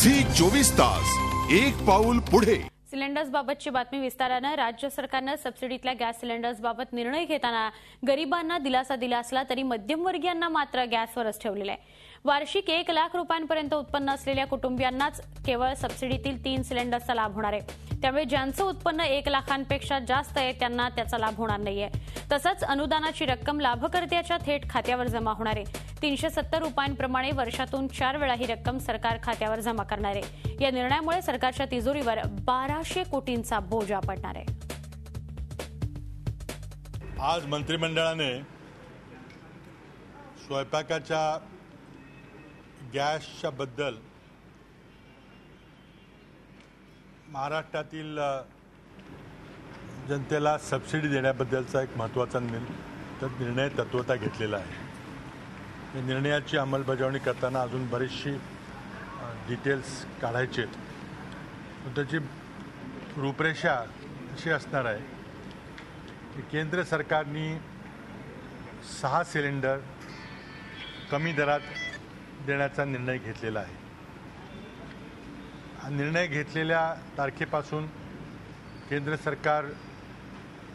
Zee 24 तास एक पाऊल पुढे। सिलेंडर्स बाबतची बातमी विस्ताराने। राज्य सरकारने सबसिडीतल्या गॅस सिलेंडर्स बाबत निर्णय घेताना गरिबांना दिलासा दिला असला तरी मध्यमवर्गीयांना मात्र गॅसवरच ठेवलेले आहे। वार्षिक 1 लाख रुपयांपर्यंत उत्पन्न असलेल्या कुटुंबियांनाच केवळ सबसिडीतील 3 सिलेंडर्सचा लाभ होणार आहे। त्यामुळे ज्यांचं उत्पन्न 1 लाखांपेक्षा जास्त आहे त्यांना त्याचा लाभ होणार नाहीये। तसंच अनुदानाची रक्कम लाभकर्त्याच्या थेट खात्यावर जमा होणार आहे। 370 रुपयांप्रमाणे वर्षातून 4 वेळा ही रक्कम सरकार खात्यावर जमा करणार आहे। या निर्णयामुळे सरकारच्या तिजोरीवर 1200 कोटींचा बोजा पडणार आहे। आज मंत्रिमंडळाने स्वयंपाकाच्या गॅसच्या बद्दल महाराष्ट्रातील जनतेला सबसिडी देण्याबद्दलचा एक महत्त्वाचा निर्णय तत्वता घेतलेला आहे। या निर्णयाची अंमलबजावणी करताना अजून बरीचशी डिटेल्स काढायचे आहेत। त्याची रूपरेषा अशी असणार आहे की केंद्र सरकारने 6 सिलेंडर कमी दरात देण्याचा निर्णय घेतलेला आहे। हा निर्णय घेतलेल्या तारखेपासून केंद्र सरकार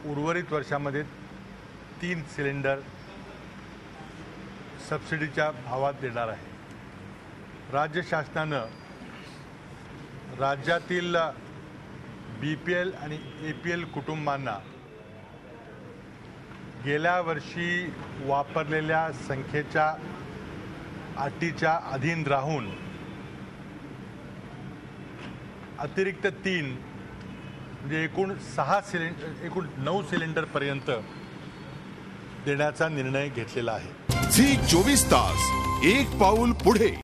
उर्वरित वर्षामध्ये 3 सिलेंडर सबसिडीच्या भावात देणार आहे। राज्य शासनानं राज्यातील BPL आणि APL कुटुंबांना गेल्या वर्षी वापरलेल्या संख्येच्या अटीच्या अधीन राहून अतिरिक्त 3 म्हणजे एकूण 9 सिलेंडरपर्यंत देण्याचा निर्णय घेतलेला आहे। झी 24 तास एक पाऊल पुढे।